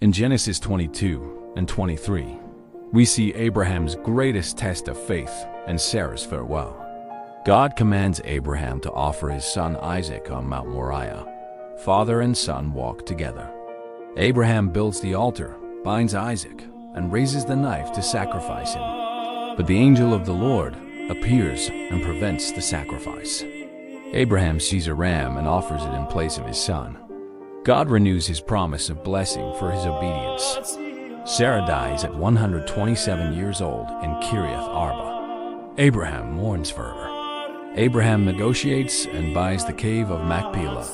In Genesis 22 and 23, we see Abraham's greatest test of faith and Sarah's farewell. God commands Abraham to offer his son Isaac on Mount Moriah. Father and son walk together. Abraham builds the altar, binds Isaac, and raises the knife to sacrifice him. But the angel of the Lord appears and prevents the sacrifice. Abraham sees a ram and offers it in place of his son. God renews his promise of blessing for his obedience. Sarah dies at 127 years old in Kiriath Arba. Abraham mourns for her. Abraham negotiates and buys the cave of Machpelah.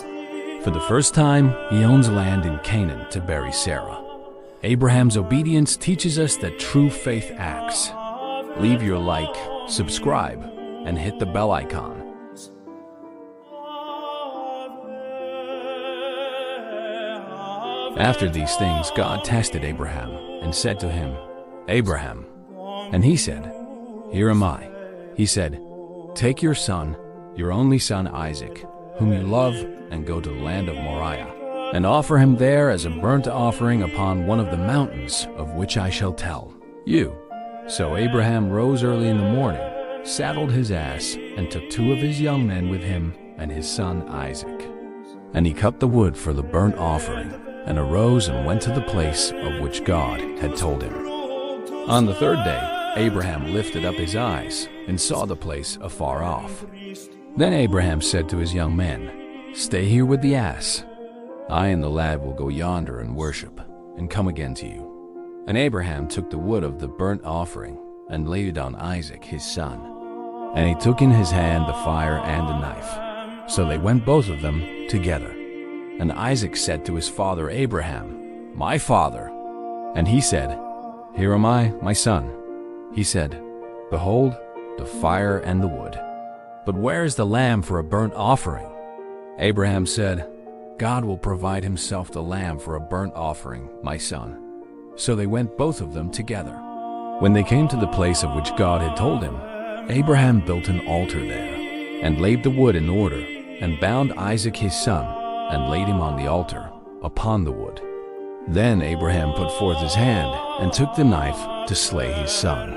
For the first time, he owns land in Canaan to bury Sarah. Abraham's obedience teaches us that true faith acts. Leave your like, subscribe, and hit the bell icon. After these things, God tested Abraham and said to him, Abraham. And he said, Here am I. He said, Take your son, your only son Isaac, whom you love, and go to the land of Moriah, and offer him there as a burnt offering upon one of the mountains of which I shall tell you. So Abraham rose early in the morning, saddled his ass, and took 2 of his young men with him and his son Isaac. And he cut the wood for the burnt offering, and arose and went to the place of which God had told him. On the 3rd day, Abraham lifted up his eyes and saw the place afar off. Then Abraham said to his young men, Stay here with the ass. I and the lad will go yonder and worship, and come again to you. And Abraham took the wood of the burnt offering, and laid it on Isaac his son. And he took in his hand the fire and the knife. So they went both of them together. And Isaac said to his father Abraham, My father. And he said, Here am I, my son. He said, Behold, the fire and the wood. But where is the lamb for a burnt offering? Abraham said, God will provide himself the lamb for a burnt offering, my son. So they went both of them together. When they came to the place of which God had told him, Abraham built an altar there, and laid the wood in order, and bound Isaac his son, and laid him on the altar, upon the wood. Then Abraham put forth his hand, and took the knife to slay his son.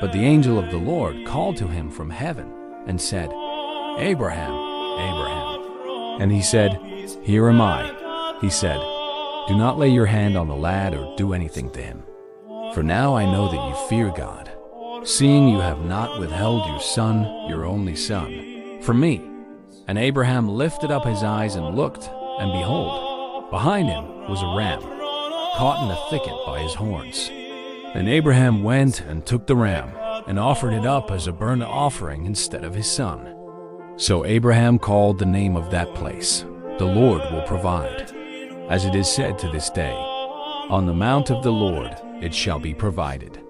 But the angel of the Lord called to him from heaven, and said, Abraham, Abraham. And he said, Here am I. He said, Do not lay your hand on the lad or do anything to him. For now I know that you fear God, seeing you have not withheld your son, your only son, from me. And Abraham lifted up his eyes and looked, and behold, behind him was a ram, caught in a thicket by his horns. And Abraham went and took the ram, and offered it up as a burnt offering instead of his son. So Abraham called the name of that place, The Lord will provide. As it is said to this day, On the mount of the Lord it shall be provided.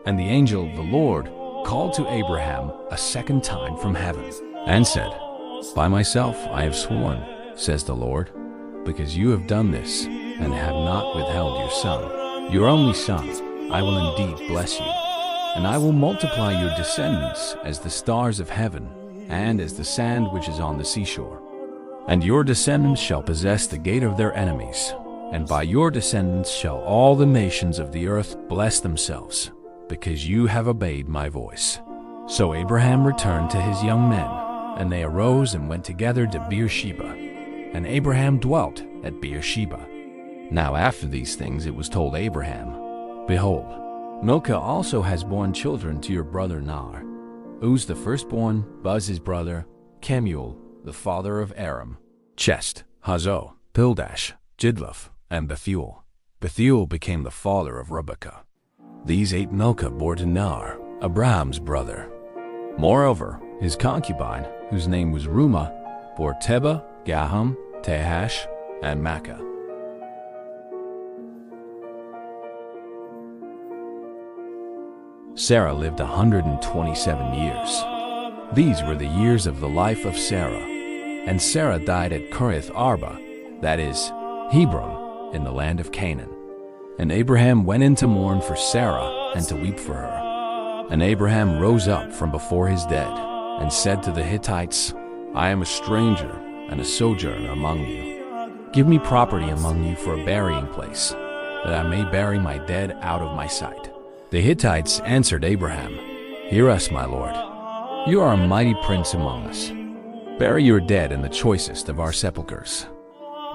And the angel of the Lord called to Abraham a second time from heaven, and said, By myself I have sworn, says the Lord, because you have done this, and have not withheld your son, your only son, I will indeed bless you. And I will multiply your descendants as the stars of heaven, and as the sand which is on the seashore. And your descendants shall possess the gate of their enemies, and by your descendants shall all the nations of the earth bless themselves, because you have obeyed my voice. So Abraham returned to his young men, and they arose and went together to Beersheba. And Abraham dwelt at Beersheba. Now after these things it was told Abraham, Behold, Milcah also has borne children to your brother Nahor. Uz the firstborn, Buz his brother, Kemuel, the father of Aram, Chest, Hazo, Pildash, Jidlaph, and Bethuel. Bethuel became the father of Rebekah. These 8 Milcah bore to Nahor, Abraham's brother. Moreover, his concubine, whose name was Rumah, bore Tebah, Gaham, Tehash, and Makkah. Sarah lived 127 years. These were the years of the life of Sarah. And Sarah died at Kiriath Arba, that is, Hebron, in the land of Canaan. And Abraham went in to mourn for Sarah and to weep for her. And Abraham rose up from before his dead, and said to the Hittites, I am a stranger and a sojourner among you. Give me property among you for a burying place. that I may bury my dead out of my sight. The Hittites answered Abraham, Hear us, my lord. You are a mighty prince among us. Bury your dead in the choicest of our sepulchres.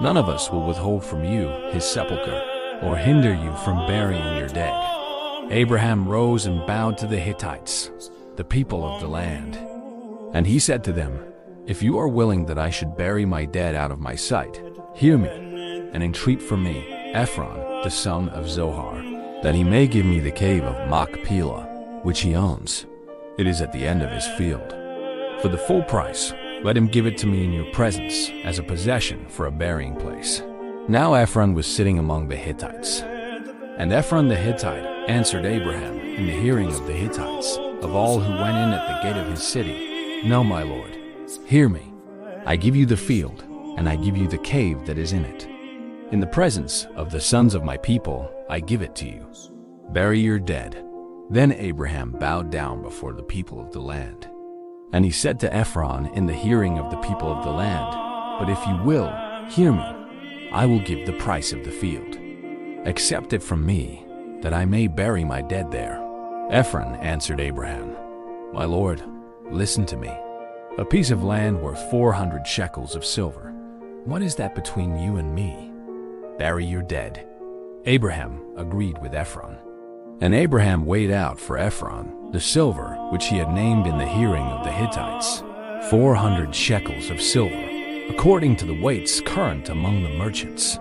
None of us will withhold from you his sepulchre, or hinder you from burying your dead. Abraham rose and bowed to the Hittites, the people of the land. And he said to them, If you are willing that I should bury my dead out of my sight, hear me, and entreat for me Ephron, the son of Zohar, that he may give me the cave of Machpelah, which he owns. It is at the end of his field. For the full price, let him give it to me in your presence as a possession for a burying place. Now Ephron was sitting among the Hittites. And Ephron the Hittite answered Abraham in the hearing of the Hittites, of all who went in at the gate of his city, No, my lord, hear me. I give you the field, and I give you the cave that is in it. In the presence of the sons of my people, I give it to you. Bury your dead. Then Abraham bowed down before the people of the land. And he said to Ephron in the hearing of the people of the land, But if you will, hear me, I will give the price of the field. Accept it from me, that I may bury my dead there. Ephron answered Abraham, My lord, listen to me. A piece of land worth 400 shekels of silver. What is that between you and me? Bury your dead. Abraham agreed with Ephron. And Abraham weighed out for Ephron the silver which he had named in the hearing of the Hittites, 400 shekels of silver, according to the weights current among the merchants.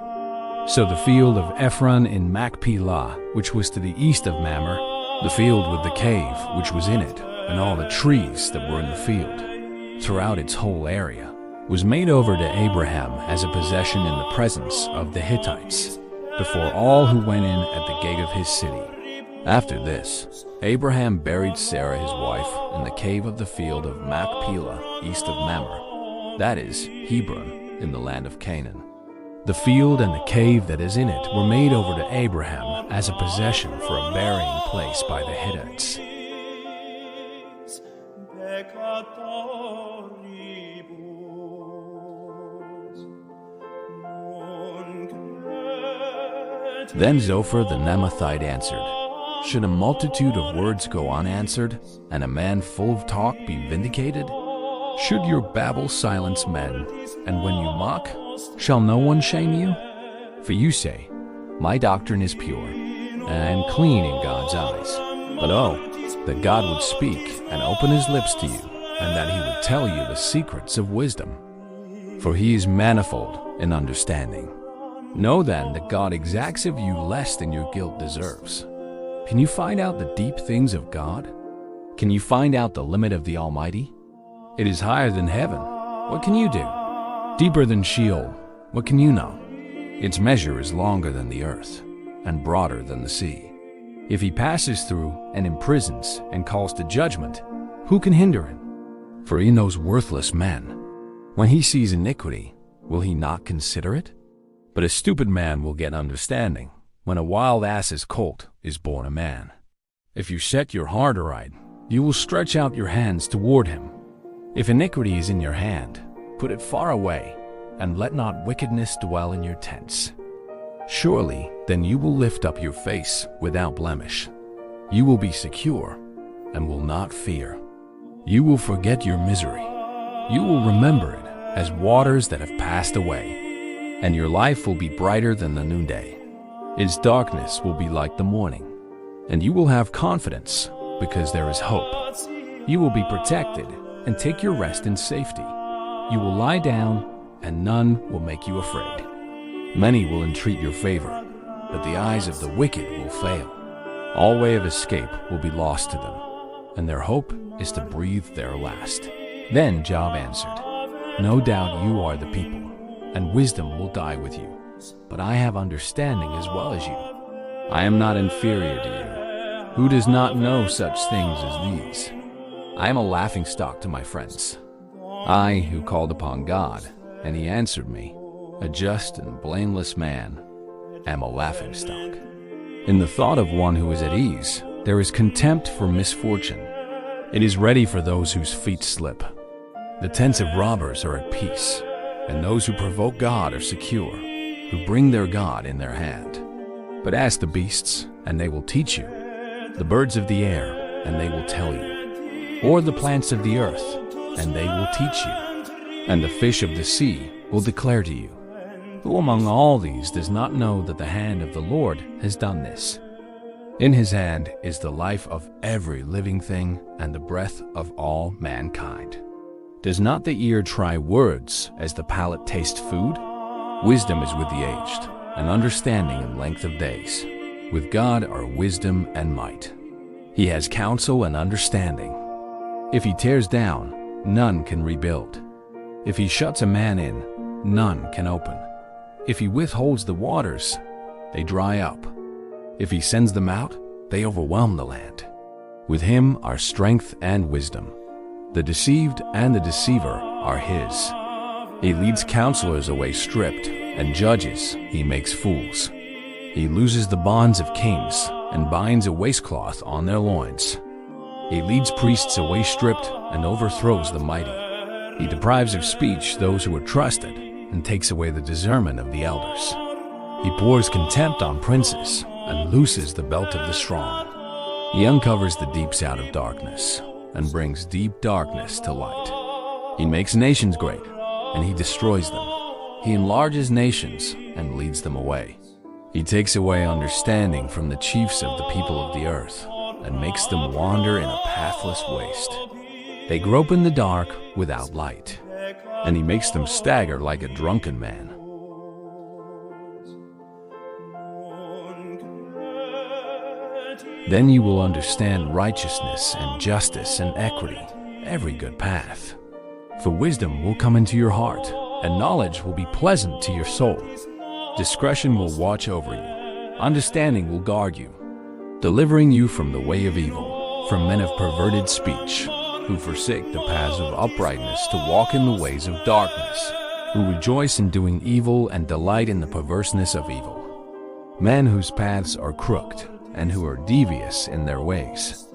So the field of Ephron in Machpelah, which was to the east of Mamre, the field with the cave which was in it, and all the trees that were in the field, throughout its whole area, was made over to Abraham as a possession in the presence of the Hittites, before all who went in at the gate of his city. After this, Abraham buried Sarah his wife in the cave of the field of Machpelah east of Mamre, that is, Hebron, in the land of Canaan. The field and the cave that is in it were made over to Abraham as a possession for a burying place by the Hittites. Then Zophar the Naamathite answered, Should a multitude of words go unanswered, and a man full of talk be vindicated? Should your babble silence men, and when you mock, shall no one shame you? For you say, My doctrine is pure, and I am clean in God's eyes. But oh, that God would speak and open his lips to you, and that he would tell you the secrets of wisdom. For he is manifold in understanding. Know then that God exacts of you less than your guilt deserves. Can you find out the deep things of God? Can you find out the limit of the Almighty? It is higher than heaven. What can you do? Deeper than Sheol. What can you know? Its measure is longer than the earth, and broader than the sea. If he passes through and imprisons and calls to judgment, who can hinder him? For he knows worthless men. When he sees iniquity, will he not consider it? But a stupid man will get understanding when a wild ass's colt is born a man. If you set your heart aright, you will stretch out your hands toward him. If iniquity is in your hand, put it far away, and let not wickedness dwell in your tents. Surely, then you will lift up your face without blemish. You will be secure, and will not fear. You will forget your misery. You will remember it as waters that have passed away. And your life will be brighter than the noonday. Its darkness will be like the morning. And you will have confidence, because there is hope. You will be protected, and take your rest in safety. You will lie down, and none will make you afraid. Many will entreat your favor, but the eyes of the wicked will fail. All way of escape will be lost to them, and their hope is to breathe their last. Then Job answered, No doubt you are the people, and wisdom will die with you. But I have understanding as well as you. I am not inferior to you. Who does not know such things as these? I am a laughingstock to my friends. I who called upon God, and he answered me, a just and blameless man, am a laughingstock. In the thought of one who is at ease, there is contempt for misfortune. It is ready for those whose feet slip. The tents of robbers are at peace, and those who provoke God are secure, who bring their God in their hand. But ask the beasts, and they will teach you, the birds of the air, and they will tell you, or the plants of the earth, and they will teach you, and the fish of the sea will declare to you. Who among all these does not know that the hand of the Lord has done this? In his hand is the life of every living thing and the breath of all mankind. Does not the ear try words as the palate tastes food? Wisdom is with the aged, and understanding in length of days. With God are wisdom and might. He has counsel and understanding. If he tears down, none can rebuild. If he shuts a man in, none can open. If he withholds the waters, they dry up. If he sends them out, they overwhelm the land. With him are strength and wisdom. The deceived and the deceiver are his. He leads counselors away stripped, and judges he makes fools. He looses the bonds of kings and binds a waistcloth on their loins. He leads priests away stripped and overthrows the mighty. He deprives of speech those who are trusted and takes away the discernment of the elders. He pours contempt on princes and looses the belt of the strong. He uncovers the deeps out of darkness and brings deep darkness to light. He makes nations great, and he destroys them. He enlarges nations and leads them away. He takes away understanding from the chiefs of the people of the earth and makes them wander in a pathless waste. They grope in the dark without light, and he makes them stagger like a drunken man. Then you will understand righteousness and justice and equity, every good path. For wisdom will come into your heart, and knowledge will be pleasant to your soul. Discretion will watch over you, understanding will guard you, delivering you from the way of evil, from men of perverted speech, who forsake the paths of uprightness to walk in the ways of darkness, who rejoice in doing evil and delight in the perverseness of evil. Men whose paths are crooked, and who are devious in their ways.